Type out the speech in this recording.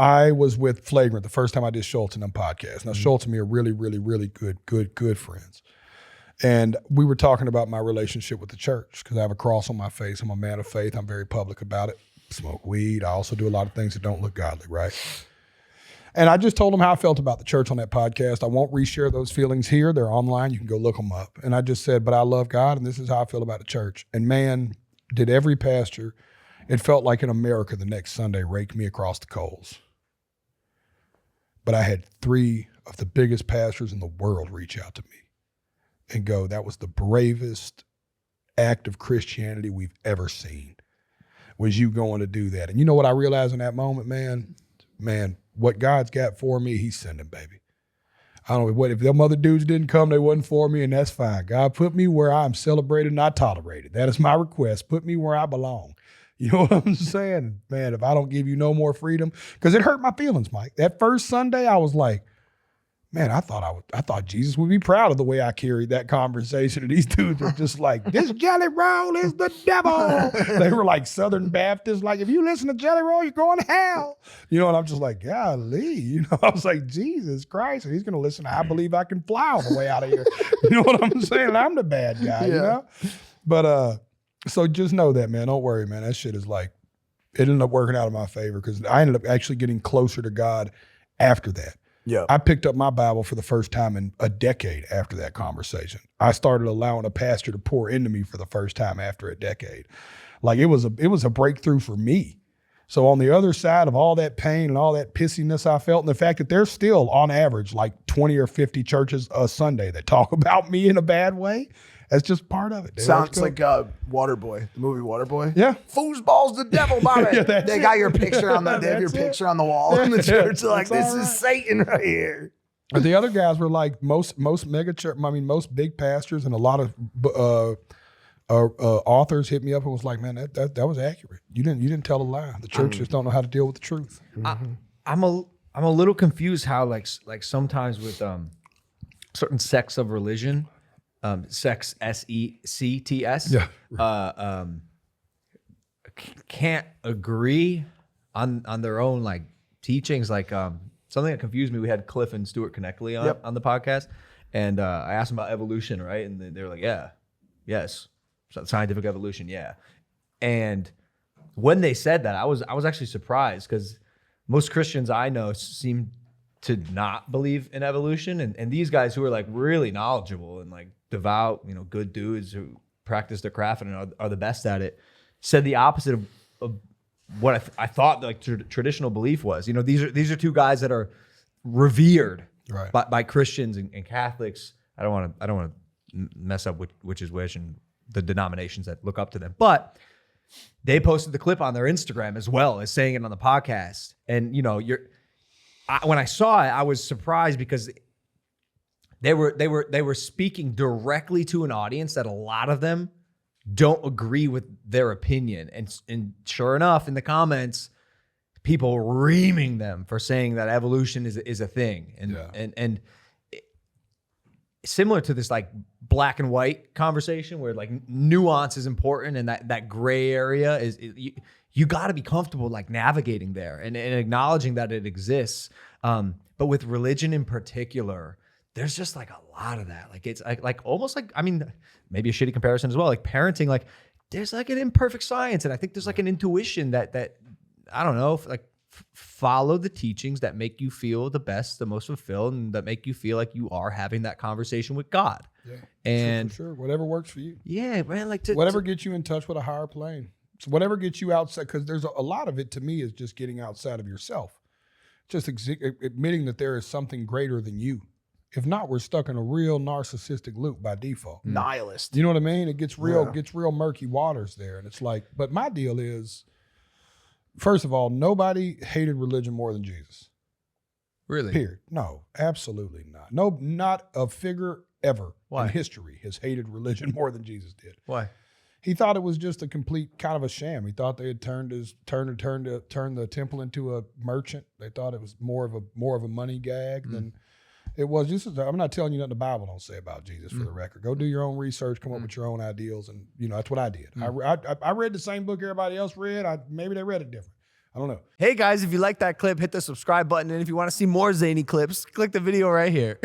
I was with Flagrant the first time I did Schultz and them podcasts. Now, Schultz and me are really, really, really good friends. And we were talking about my relationship with the church because I have a cross on my face. I'm a man of faith. I'm very public about it. Smoke weed. I also do a lot of things that don't look godly, right? And I just told him how I felt about the church on that podcast. I won't reshare those feelings here. They're online. You can go look them up. And I just said, but I love God, and this is how I feel about the church. And man, did every pastor, it felt like in America the next Sunday, raked me across the coals. But I had 3 of the biggest pastors in the world reach out to me and go, that was the bravest act of Christianity we've ever seen, was you going to do that. And you know what I realized in that moment, man? Man, what God's got for me, he's sending, baby. I don't know what, if them other dudes didn't come, they wasn't for me, and that's fine. God put me where I'm celebrated, not tolerated. That is my request. Put me where I belong. You know what I'm saying? Man, if I don't give you no more freedom, because it hurt my feelings, Mike. That first Sunday, I was like, man, I thought Jesus would be proud of the way I carried that conversation. And these dudes are just like, this Jelly Roll is the devil. They were like Southern Baptists, like, if you listen to Jelly Roll, you're going to hell. You know, and I'm just like, golly. You know, I was like, Jesus Christ. And he's going to listen to I Believe I Can Fly on the way out of here. You know what I'm saying? I'm the bad guy, you know? But so just know that, man. Don't worry, man. That shit is like, it ended up working out in my favor because I ended up actually getting closer to God after that. Yeah, I picked up my Bible for the first time in a decade after that conversation. I started allowing a pastor to pour into me for the first time after a decade. Like it was a breakthrough for me. So on the other side of all that pain and all that pissiness I felt, and the fact that there's still on average like 20 or 50 churches a Sunday that talk about me in a bad way, that's just part of it. Dude. Sounds like Waterboy, the movie Waterboy. Yeah. Foosball's the devil, Bobby. Yeah, they got your picture on the, they have your picture on the wall in the church. Like, this is Satan right here. But the other guys were like most mega church, I mean, most big pastors and a lot of authors hit me up and was like, man, that was accurate. You didn't tell a lie. The church just don't know how to deal with the truth. I'm a little confused how like sometimes with certain sects of religion, sects SECTS, can't agree on their own like teachings. Like something that confused me. We had Cliff and Stuart Connectley on the podcast, and I asked them about evolution, right? And they were like, yes, scientific evolution, yeah. And when they said that, I was actually surprised because most Christians I know seem to not believe in evolution, and these guys who are like really knowledgeable and like devout, you know, good dudes who practice their craft and are the best at it, said the opposite of what I thought like traditional belief was. You know, these are 2 guys that are revered by Christians and Catholics. I don't want to mess up which is which and the denominations that look up to them, but they posted the clip on their Instagram as well as saying it on the podcast. And you know, when I saw it, I was surprised because they were speaking directly to an audience that a lot of them don't agree with their opinion. And sure enough, in the comments, people reaming them for saying that evolution is a thing. And similar to this like black and white conversation where like nuance is important and that gray area is you got to be comfortable like navigating there and acknowledging that it exists. But with religion in particular, there's just like a lot of that. Like it's like almost like, I mean, maybe a shitty comparison as well. Like parenting, like there's like an imperfect science. And I think there's like an intuition that I don't know, like follow the teachings that make you feel the best, the most fulfilled, and that make you feel like you are having that conversation with God. Yeah, and for sure. Whatever works for you. Yeah, man. Like whatever gets you in touch with a higher plane. So whatever gets you outside, because there's a lot of it to me is just getting outside of yourself. Just admitting that there is something greater than you. If not, we're stuck in a real narcissistic loop by default. Nihilist. You know what I mean? It gets real murky waters there. And it's like, but my deal is, first of all, nobody hated religion more than Jesus. Really? Period. No, absolutely not. No, not a figure ever in history has hated religion more than Jesus did. Why? He thought it was just a complete kind of a sham. He thought they had turned the temple into a merchant. They thought it was more of a money gag than it was. I'm not telling you nothing the Bible don't say about Jesus, for the record. Go do your own research, come up with your own ideals, and you know that's what I did. I read the same book everybody else read. Maybe they read it different. I don't know. Hey guys, if you like that clip, hit the subscribe button. And if you want to see more zany clips, click the video right here.